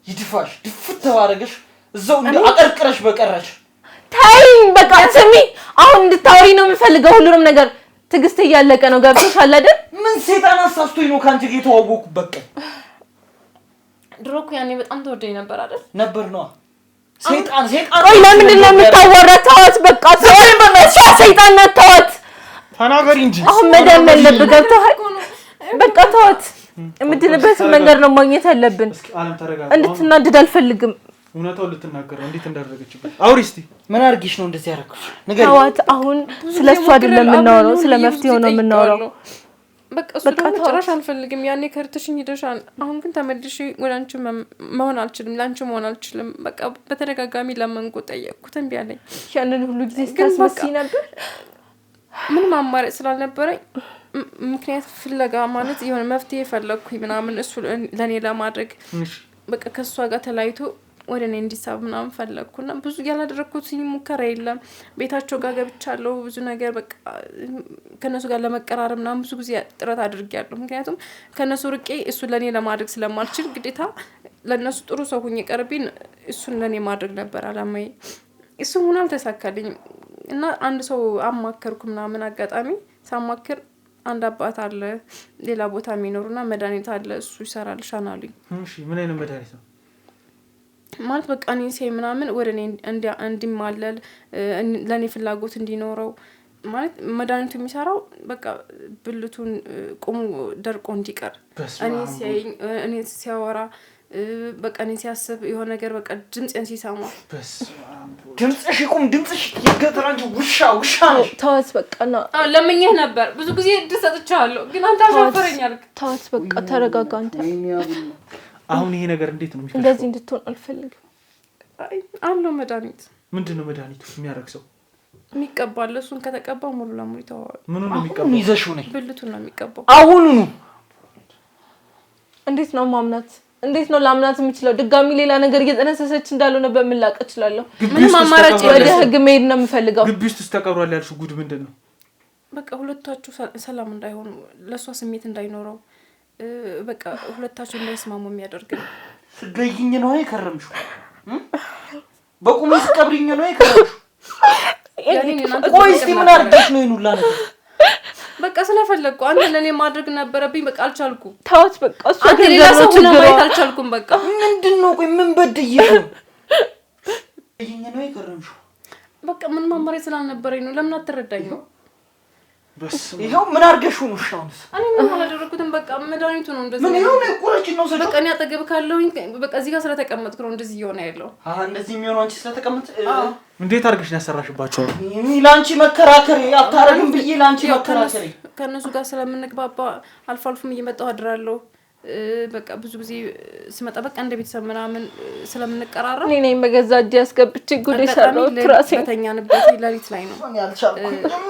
ይድፋሽ ድፍት ተባረገሽ እዛው እንደ አቀርቅረሽ በቀረሽ። ተይኝ በቃ ስሚ። አሁን እንድታወሪ ነው የምፈልገው ሁሉንም ነገር። ትዕግስት እያለቀ ነው። ገብቶሻል አይደል? ምን ሰይጣን አሳስቶኝ ነው ካንቺ ጋር የተዋወቅኩበት ቀን? ድሮ እኮ ያኔ በጣም ተወደኝ ነበር አይደል? ነበር ነው ሰይጣን። ቆይ ለምንድን ነው የምታወራት? ተዋት በቃ ሰይጣን ናት። ተዋት። ተናገሪ እንጂ አሁን መዳን ያለብህ ገብቶሃል? በቃ ተዋት። የምድንበትን መንገድ ነው ማግኘት ያለብን። እንድትናደድ አልፈልግም። እውነታውን ልትናገር እንዴት እንዳደረገችበት አውሪ እስቲ። ምን አድርጊሽ ነው እንደዚህ ያደረግሽ? ንገሪ። ተዋት። አሁን ስለሱ አይደለም የምናወራው፣ ስለ መፍትሄው ነው የምናወራው። በቃ እሱ ደግሞ ጭራሽ አልፈልግም። ያኔ ከርትሽኝ ሄደሻል። አሁን ግን ተመልሼ ወደ አንቺ መሆን አልችልም፣ ለአንቺ መሆን አልችልም። በቃ በተደጋጋሚ ለመንኩ፣ ጠየቅኩት፣ እምቢ አለኝ። ያንን ሁሉ ጊዜ ስታስመስይ ነበር። ምንም አማራጭ ስላልነበረኝ ምክንያት ፍለጋ ማለት የሆነ መፍትሄ ፈለግኩኝ ምናምን እሱ ለእኔ ለማድረግ በቃ ከእሷ ጋር ተለያይቶ ወደ እኔ እንዲሳብ ምናምን ፈለግኩና ብዙ ያላደረግኩት ሙከራ የለም። ቤታቸው ጋር ገብቻለሁ። ብዙ ነገር በቃ ከነሱ ጋር ለመቀራረብ ምናምን ብዙ ጊዜ ጥረት አድርጌያለሁ። ምክንያቱም ከነሱ ርቄ እሱን ለእኔ ለማድረግ ስለማልችል ግዴታ ለእነሱ ጥሩ ሰው ሁኜ ቀርቤን እሱን ለእኔ ማድረግ ነበር አላማዬ። እሱም ሆኖ አልተሳካልኝም እና አንድ ሰው አማከርኩ ምናምን። አጋጣሚ ሳማክር አንድ አባት አለ ሌላ ቦታ የሚኖሩና መድኃኒት አለ እሱ ይሰራልሻል አሉኝ። እሺ ምን አይነት መድኃኒት ነው? ማለት በቃ እኔ ሲያይ ምናምን ወደ እኔ እንዲማለል ለእኔ ፍላጎት እንዲኖረው ማለት መድኃኒቱ የሚሰራው በቃ ብልቱን ቁሙ ደርቆ እንዲቀር እኔ ሲያይ እኔ ሲያወራ በቃ እኔ ሲያስብ የሆነ ነገር በቃ ድምጽን ሲሰማ ድምጽሽ ይቁም፣ ድምጽሽ ይገተራንጂ ውሻ ነሽ። ተዋት በቃ ነው። ለምኜህ ነበር ብዙ ጊዜ ድሰጥቻለሁ፣ ግን አንተ አሻፈረኛል። ተዋት በቃ ተረጋጋ አንተ። አሁን ይሄ ነገር እንዴት ነው የሚፈጠረው? እንደዚህ እንድትሆን አልፈልግም። አለው መድኃኒት። ምንድነው መድኃኒቱ? የሚያረክሰው የሚቀባል። እሱን ከተቀባው ሙሉ ለሙሉ ይተዋል። ምኑ ነው የሚቀባው? ይዘሽው ነኝ። ብልቱን ነው የሚቀባው። አሁኑኑ። እንዴት ነው ማምናት? እንዴት ነው ላምናት የምችለው? ድጋሚ ሌላ ነገር እየተነሰሰች እንዳልሆነ በምን ላቅ እችላለሁ? ምንም አማራጭ ወደ ህግ መሄድ ነው የምፈልገው። ግቢ ውስጥ ተቀብሯል ያልሽው ጉድ ምንድነው? በቃ ሁለታችሁ ሰላም እንዳይሆኑ፣ ለሷ ስሜት እንዳይኖረው፣ በቃ ሁለታችሁ እንዳይስማሙ የሚያደርግ ነው። ስገይኝ ነው የከረምሽው? በቁምሽ ቀብሪኝ ነው የከረምሽው? ቆይ እስቲ ምን አድርገሽ ነው ይኑላ ነገር? በቃ ስለፈለግኩ አንተ ለኔ ማድረግ ነበረብኝ። በቃ አልቻልኩም። ተውት በቃ እሱ ሌላ ሰው ሆነ ማየት አልቻልኩም። በቃ ምንድነው? ቆይ ምን በድዬ ነው ይሄን ነው የከረምሽው? በቃ ምን ማማሪያ ስላልነበረኝ ነው። ለምን አትረዳኝ ነው? ይሄው ምን አድርገሽው ነው? ሻውንስ እኔ ምን አላደረኩትም። በቃ መድኃኒቱ ነው እንደዚህ። ምን ይሁን ቆረጭ ነው ሰው። በቃ እኔ አጠገብ ካለሁኝ በቃ እዚህ ጋር ስለተቀመጥኩ ነው እንደዚህ እየሆነ ያለው። እንደዚህ የሚሆነው አንቺ ስለተቀመጥ። እንዴት አድርገሽ ያሰራሽባቸው? እኔ ላንቺ መከራከሬ አታረግም ብዬ ላንቺ መከራከሬ ከነሱ ጋር ስለምንግባባ አልፎ አልፎም እየመጣሁ አድራለሁ። በቃ ብዙ ጊዜ ስመጣ በቃ እንደ ቤተሰብ ምናምን ስለምንቀራረብ እኔ ነኝ በገዛ እጄ ያስገብቼ ጉድ የሰራሁት ትራሴ። በተኛንበት ሌሊት ላይ ነው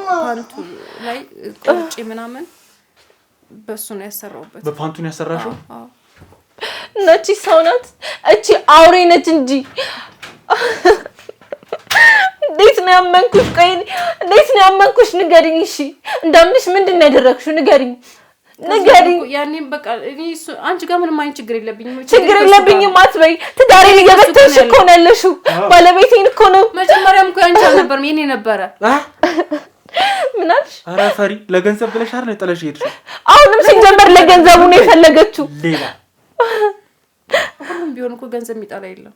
ፓንቱ ላይ ቆርጬ ምናምን በሱ ነው ያሰራሁበት። በፓንቱ ነው ያሰራሽው? አዎ። ነቺ ሰው ናት እቺ አውሬ ነች እንጂ እንዴት ነው ያመንኩሽ? ቆይ እንዴት ነው ያመንኩሽ? ንገሪኝ። እሺ እንዳምንሽ ምንድን ነው ያደረግሽው? ንገሪኝ። ያኔም በቃ እኔ አንቺ ጋር ምንም አይነት ችግር የለብኝም። ችግር የለብኝም አትበይ። ትዳሬን እየበተንሽ እኮ ነው ያለሽው። ባለቤቴን እኮ ነው። መጀመሪያም እኮ ያንቺ አልነበረም የኔ ነበረ። ምን አልሽ? ኧረ ፈሪ ለገንዘብ ብለሽ አይደል ጥለሽ ሄድሽው? አሁንም ሲጀመር ለገንዘቡ ነው የፈለገችው። ሌላ ሁሉም ቢሆን እኮ ገንዘብ የሚጠላ የለም።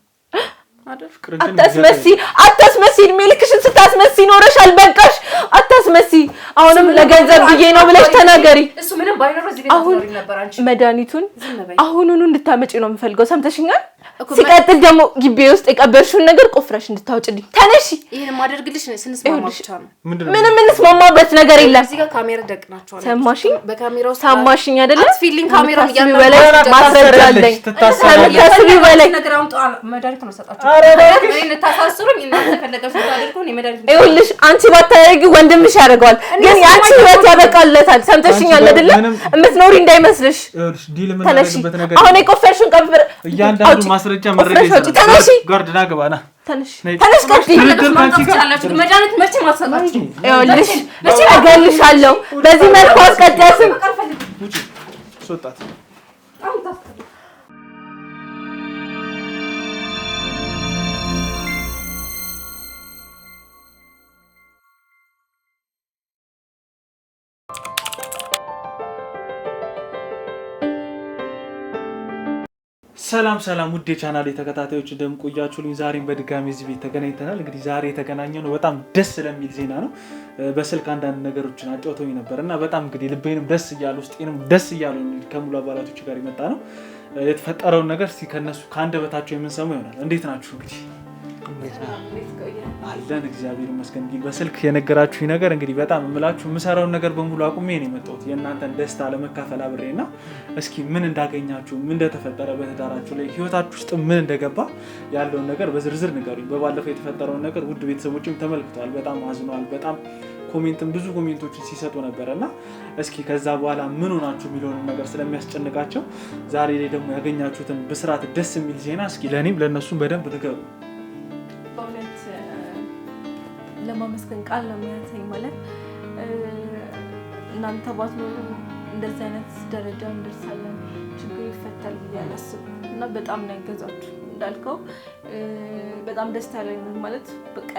አታስመሲ ሚልክሽን ስታስመሲ ኖረሻል በቃሽ አታስመሲ አሁንም ለገንዘብ ብዬ ነው ብለሽ ተናገሪ እሱ ምንም ባይኖር እዚህ ቤት አትኖሪ ነበር አንቺ መድኃኒቱን አሁኑኑ እንድታመጪ ነው የምፈልገው ሰምተሽኛል ሲቀጥል ደግሞ ግቢ ውስጥ የቀበርሽውን ነገር ቆፍረሽ እንድታወጪልኝ ተነሺ ይሄን ማድረግልሽ ስንስማማ ብቻ ነው ምንም እንስማማበት ነገር የለም እዚህ ጋር ካሜራ ደቅናቸዋል ሰማሽኝ በካሜራው ሰማሽኝ አይደለ ፊሊንግ ካሜራው ያንተ ማስረጃለኝ ተታሰቢ በላይ ነገር አምጣ መድኃኒት ነው ሰጣችሁ እኔ ታሳስሩኝ እናንተ ፈለጋችሁ ታደርጉ እኔ መድኃኒት ይኸውልሽ አንቺ ባታረጊ ወንድምሽ ያደርጋል ግን ያንቺ ህይወት ያበቃለታል ሰምተሽኛል አይደለ እምትኖሪ እንዳይመስልሽ ይኸውልሽ ዲል የምናደርግበት ነገር አሁን የቆፈርሽውን ቀብር እያንዳንዱ ማስረጃ መረጃ ተነሺ ጋርድና ገባና ተነሽ መድኃኒት መቼ ማሰጣችሁ ይኸውልሽ እገልሻለሁ በዚህ መልኩ አስቀጥያስም ውጪ ሶጣት ሰላም ውድ የቻናሌ ተከታታዮች እንደምን ቆያችሁልኝ? ዛሬም በድጋሚ እዚህ ቤት ተገናኝተናል። እንግዲህ ዛሬ የተገናኘነው በጣም ደስ ስለሚል ዜና ነው። በስልክ አንዳንድ ነገሮችን አጫውተውኝ ነበር እና በጣም እንግዲህ ልቤንም ደስ እያለ ውስጤንም ደስ እያለ ከሙሉ አባላቶች ጋር የመጣ ነው። የተፈጠረውን ነገር እስኪ ከነሱ ከአንደበታቸው የምንሰማው ይሆናል። እንዴት ናችሁ? እንግዲህ አለን እግዚአብሔር ይመስገን። እንግዲህ በስልክ የነገራችሁኝ ነገር እንግዲህ በጣም የምላችሁ የምሰራውን ነገር በሙሉ አቁሜ ነው የመጣሁት የእናንተን ደስታ ለመካፈል አብሬና እስኪ ምን እንዳገኛችሁ ምን እንደተፈጠረ በትዳራችሁ ላይ ህይወታችሁ ውስጥ ምን እንደገባ ያለውን ነገር በዝርዝር ንገሩኝ። በባለፈው የተፈጠረውን ነገር ውድ ቤተሰቦችም ተመልክተዋል። በጣም አዝነዋል። በጣም ብዙ ኮሜንቶችን ሲሰጡ ነበርና እስኪ ከዛ በኋላ ምን ሆናችሁ የሚለውን ነገር ስለሚያስጨንቃቸው ዛሬ ላይ ደግሞ ያገኛችሁትን ብስራት ደስ የሚል ዜና እስኪ ለእኔም ለእነሱም በደንብ ንገሩ። ለማመስገን ቃል ነው የሚያንሰኝ ማለት እናንተ ባትኖሩ እንደዚህ አይነት ደረጃ እንደርሳለን ችግር ይፈታል ብዬ አላስብም እና በጣም ነው ያገዛችሁ እንዳልከው በጣም ደስታ ላይ ነው ማለት በቃ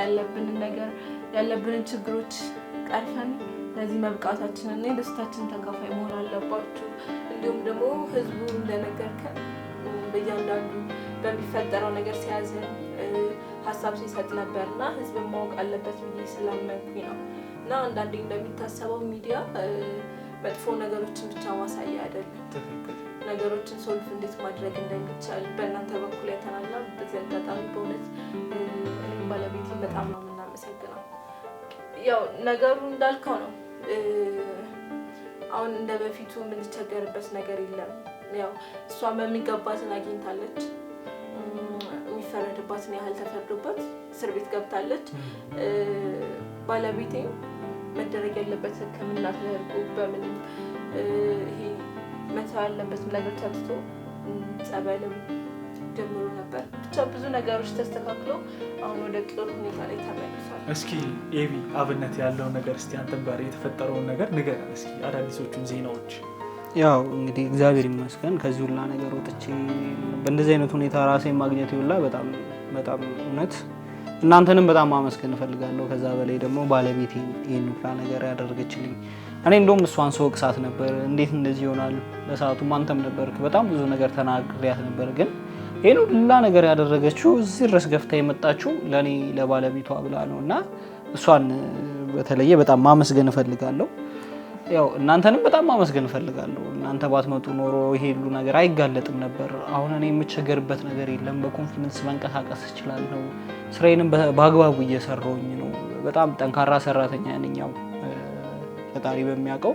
ያለብንን ችግሮች ቀርፈን ለዚህ መብቃታችንን እና ደስታችን ተካፋይ መሆን አለባችሁ እንዲሁም ደግሞ ህዝቡ እንደነገርከን በእያንዳንዱ በሚፈጠረው ነገር ሲያዝን ሀሳብ ሲሰጥ ነበርና ህዝብ ማወቅ አለበት ብዬ ስላመንኩኝ ነው እና አንዳንዴ እንደሚታሰበው ሚዲያ መጥፎ ነገሮችን ብቻ ማሳያ አይደለም ነገሮችን ሶልቭ እንዴት ማድረግ እንደሚቻል በእናንተ በኩል አይተናልና በዚህ አጋጣሚ በእውነት እኔም ባለቤቴን በጣም ነው የምናመሰግነው ያው ነገሩ እንዳልከው ነው አሁን እንደ በፊቱ የምንቸገርበት ነገር የለም ያው እሷ በሚገባትን አግኝታለች የሚፈረድባትን ያህል ተፈርዶበት እስር ቤት ገብታለች ባለቤቴ መደረግ ያለበት ህክምና ተደርጎ በምንም ይሄ መተው ያለበት ነገር ተብቶ ጸበልም ጀምሮ ነበር ብቻ ብዙ ነገሮች ተስተካክለው አሁን ወደ ጥሩ ሁኔታ ላይ ተመልሷል። እስኪ ኤቢ አብነት ያለውን ነገር እስቲ አንተም ጋር የተፈጠረውን ነገር ንገረን እስኪ አዳዲሶቹን ዜናዎች። ያው እንግዲህ እግዚአብሔር ይመስገን ከዚህ ሁላ ነገር ወጥቼ በእንደዚህ አይነት ሁኔታ ራሴን ማግኘት ይውላ በጣም በጣም እውነት እናንተንም በጣም ማመስገን እፈልጋለሁ። ከዛ በላይ ደግሞ ባለቤቴን ይሄን ሁላ ነገር ያደረገችልኝ እኔ እንደውም እሷን ሰውቅሳት ነበር እንዴት እንደዚህ ይሆናል በሰዓቱ አንተም ነበርክ በጣም ብዙ ነገር ተናግሬያት ነበር ግን ይሄን ሁላ ነገር ያደረገችው እዚህ ድረስ ገፍታ የመጣችው ለኔ ለባለቤቷ ብላ ነውና እሷን በተለየ በጣም ማመስገን እፈልጋለሁ። ያው እናንተንም በጣም ማመስገን እፈልጋለሁ። እናንተ ባትመጡ ኖሮ ይሄ ሁሉ ነገር አይጋለጥም ነበር። አሁን እኔ የምቸገርበት ነገር የለም። በኮንፊደንስ መንቀሳቀስ እችላለሁ። ስራዬንም በአግባቡ እየሰራሁኝ ነው። በጣም ጠንካራ ሰራተኛ ነኝ። ያው ፈጣሪ በሚያውቀው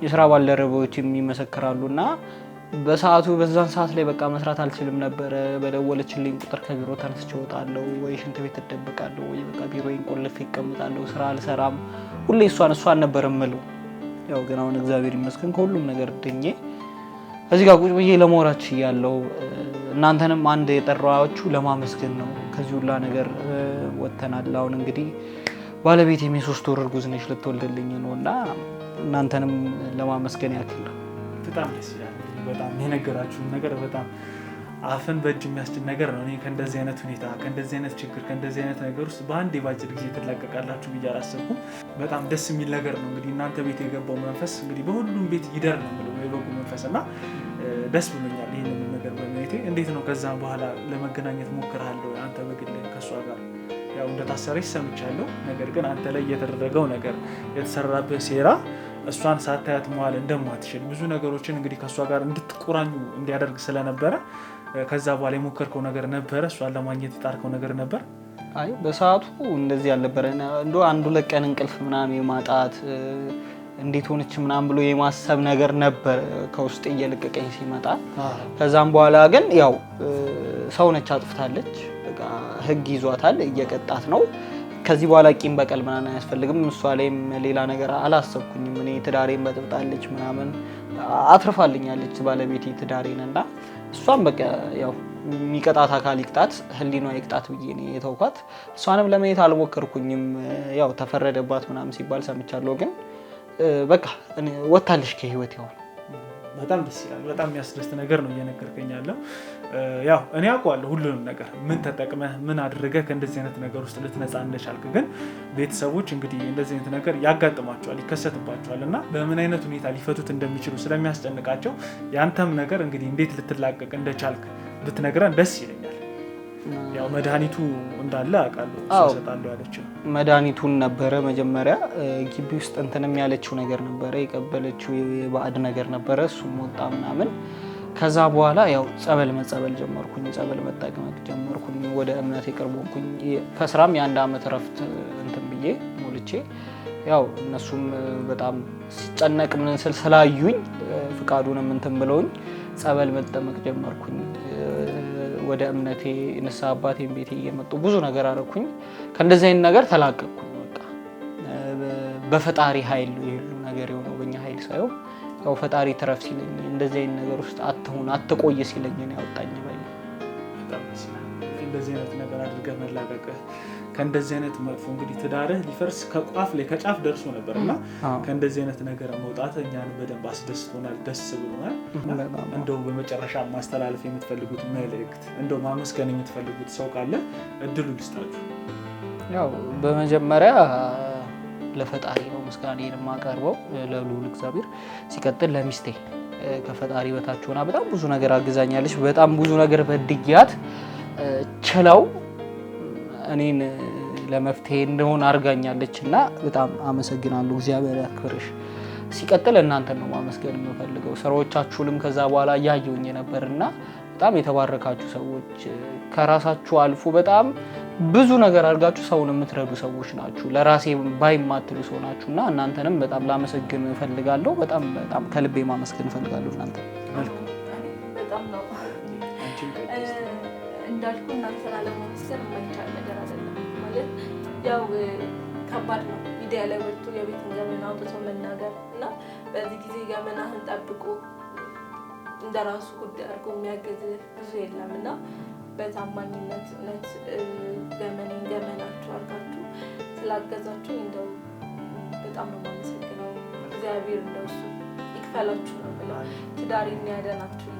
የስራ ባልደረቦችም ይመሰክራሉና በሰዓቱ በዛን ሰዓት ላይ በቃ መስራት አልችልም ነበር። በደወለችልኝ ቁጥር ከቢሮ ተነስቼ እወጣለሁ ወይ ሽንት ቤት እደብቃለሁ ወይ በቃ ቢሮዬን ቆልፌ እቀምጣለሁ። ስራ አልሰራም። ሁሌ እሷን ነበር የምለው። ያው ግን አሁን እግዚአብሔር ይመስገን ከሁሉም ነገር ድኜ እዚህ ጋር ቁጭ ብዬ ለማውራት ችያለሁ። እናንተንም አንድ የጠራኋችሁ ለማመስገን ነው። ከዚህ ሁላ ነገር ወጥተናል። አሁን እንግዲህ ባለቤቴም የ3 ወር እርጉዝ ነች ልትወልድልኝ ነውና እናንተንም ለማመስገን ያክል ነው። በጣም ደስ ይላል። በጣም የነገራችሁን ነገር በጣም አፍን በእጅ የሚያስችል ነገር ነው። እኔ ከእንደዚህ አይነት ሁኔታ ከእንደዚህ አይነት ችግር ከእንደዚህ አይነት ነገር ውስጥ በአንዴ ባጭር ጊዜ ትላቀቃላችሁ ብዬ አላሰብኩም። በጣም ደስ የሚል ነገር ነው። እንግዲህ እናንተ ቤት የገባው መንፈስ እንግዲህ በሁሉም ቤት ይደር ነው የምለው የበጉ መንፈስ እና ደስ ብሎኛል ይህንን ነገር በማየቴ። እንዴት ነው ከዛ በኋላ ለመገናኘት ሞክራለሁ? አንተ በግል ከሷ ጋር ያው እንደታሰረች ሰምቻለሁ። ነገር ግን አንተ ላይ የተደረገው ነገር የተሰራብህ ሴራ እሷን ሳታያት መዋል እንደማትችል ብዙ ነገሮችን እንግዲህ ከእሷ ጋር እንድትቆራኙ እንዲያደርግ ስለነበረ ከዛ በኋላ የሞከርከው ነገር ነበረ? እሷን ለማግኘት የጣርከው ነገር ነበር? አይ በሰዓቱ እንደዚህ ያልነበረ እንደው አንድ ሁለት ቀን እንቅልፍ ምናምን የማጣት እንዴት ሆነች ምናምን ብሎ የማሰብ ነገር ነበር ከውስጥ እየለቀቀኝ ሲመጣ። ከዛም በኋላ ግን ያው ሰው ነች፣ አጥፍታለች፣ በቃ ህግ ይዟታል፣ እየቀጣት ነው። ከዚህ በኋላ ቂም በቀል ምናምን አያስፈልግም። እሷ ላይም ሌላ ነገር አላሰብኩኝም። እኔ ትዳሬን በጥብጣለች ምናምን አትርፋልኛለች ባለቤቴ ትዳሬን እና እሷም በቃ ያው የሚቀጣት አካል ይቅጣት፣ ህሊኗ ይቅጣት ብዬ ነው የተውኳት። እሷንም ለማየት አልሞከርኩኝም። ያው ተፈረደባት ምናምን ሲባል ሰምቻለሁ። ግን በቃ ወጣለች ከህይወት። ይሆን በጣም ደስ ይላል። በጣም የሚያስደስት ነገር ነው እየነገርከኝ ያለው። ያው እኔ አውቀዋለሁ ሁሉንም ነገር ምን ተጠቅመህ ምን አድርገህ ከእንደዚህ አይነት ነገር ውስጥ ልትነጻ እንደቻልክ። ግን ቤተሰቦች እንግዲህ እንደዚህ አይነት ነገር ያጋጥማቸዋል፣ ይከሰትባቸዋል እና በምን አይነት ሁኔታ ሊፈቱት እንደሚችሉ ስለሚያስጨንቃቸው ያንተም ነገር እንግዲህ እንዴት ልትላቀቅ እንደቻልክ ብትነግረን ደስ ይለኛል። ያው መድኃኒቱ እንዳለ አውቃለሁ፣ ሰጣለሁ ያለችው መድኃኒቱን ነበረ መጀመሪያ ግቢ ውስጥ እንትንም ያለችው ነገር ነበረ፣ የቀበለችው የባዕድ ነገር ነበረ፣ እሱም ወጣ ምናምን። ከዛ በኋላ ያው ጸበል መጸበል ጀመርኩኝ፣ ጸበል መጠቀም ጀመርኩኝ፣ ወደ እምነት የቀርቦኩኝ። ከስራም የ1 ዓመት እረፍት እንትን ብዬ ሞልቼ ያው እነሱም በጣም ሲጨነቅ ምን ስል ስላዩኝ ፍቃዱንም እንትን ብለውኝ ጸበል መጠመቅ ጀመርኩኝ። ወደ እምነቴ ንስሐ አባቴን ቤቴ እየመጡ ብዙ ነገር አደረኩኝ። ከእንደዚህ አይነት ነገር ተላቀቅኩኝ። በቃ በፈጣሪ ኃይል ይሁሉ ነገር የሆነው በእኛ ኃይል ሳይሆን ያው ፈጣሪ ተረፍ ሲለኝ እንደዚህ አይነት ነገር ውስጥ አትሁን አትቆይ ሲለኝ ነው ያወጣኝ። ባይ በጣም እንደዚህ አይነት ነገር አድርገህ መላቀቅህ ከእንደዚህ አይነት መጥፎ እንግዲህ ትዳርህ ሊፈርስ ከቋፍ ላይ ከጫፍ ደርሶ ነበርና ከእንደዚህ አይነት ነገር መውጣት እኛን በደንብ አስደስቶናል፣ ደስ ብሎናል። እንደው በመጨረሻ ማስተላለፍ የምትፈልጉት መልእክት እንደው ማመስገን የምትፈልጉት ሰው ካለ እድሉ ልስጣችሁ። ያው በመጀመሪያ ለፈጣሪ ነው ምስጋናዬን የማቀርበው ለልዑል እግዚአብሔር። ሲቀጥል ለሚስቴ ከፈጣሪ በታች ሆና በጣም ብዙ ነገር አግዛኛለች። በጣም ብዙ ነገር በድጊያት ችለው እኔን ለመፍትሄ እንደሆነ አርጋኛለች እና በጣም አመሰግናለሁ። እግዚአብሔር ያክብርሽ። ሲቀጥል እናንተን ነው ማመስገን የምፈልገው። ስራዎቻችሁንም ከዛ በኋላ ያየውኝ ነበርና በጣም የተባረካችሁ ሰዎች፣ ከራሳችሁ አልፎ በጣም ብዙ ነገር አድርጋችሁ ሰውን የምትረዱ ሰዎች ናችሁ። ለራሴ ባይማትሉ ሰው ናችሁና እናንተንም በጣም ላመሰግን እፈልጋለሁ። በጣም በጣም ከልቤ ማመስገን እፈልጋለሁ እናንተ። በጣም ነው እንዳልኩ እናንተን አለማመስገን የማይቻል ነገር አይደለም። ማለት ያው ከባድ ነው ሚዲያ ላይ ወጥቶ የቤትን ገመና አውጥቶ መናገር እና በዚህ ጊዜ ገመናህን ጠብቆ እንደራሱ ጉዳይ አድርጎ የሚያገዝ ብዙ የለም እና በታማኝነት እውነት ገመናችሁ አድርጋችሁ ስላገዛችሁ እንደው በጣም ነው የማመሰግነው። እግዚአብሔር እንደው እሱ ይክፈላችሁ ነው ብለው ትዳሬን ያደናችሁ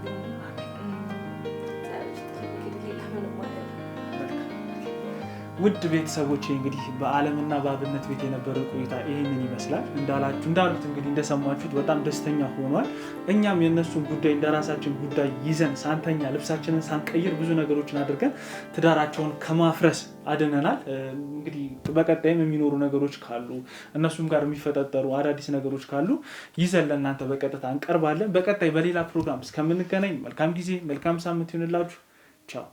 ውድ ቤተሰቦቼ እንግዲህ በአለምና በአብነት ቤት የነበረው ቆይታ ይሄንን ይመስላል። እንዳሉት እንግዲህ እንደሰማችሁት በጣም ደስተኛ ሆኗል። እኛም የነሱን ጉዳይ እንደራሳችን ጉዳይ ይዘን ሳንተኛ ልብሳችንን ሳንቀይር ብዙ ነገሮችን አድርገን ትዳራቸውን ከማፍረስ አድነናል። እንግዲህ በቀጣይም የሚኖሩ ነገሮች ካሉ እነሱም ጋር የሚፈጠሩ አዳዲስ ነገሮች ካሉ ይዘን ለእናንተ በቀጥታ እንቀርባለን። በቀጣይ በሌላ ፕሮግራም እስከምንገናኝ መልካም ጊዜ፣ መልካም ሳምንት ይሁንላችሁ። ቻው።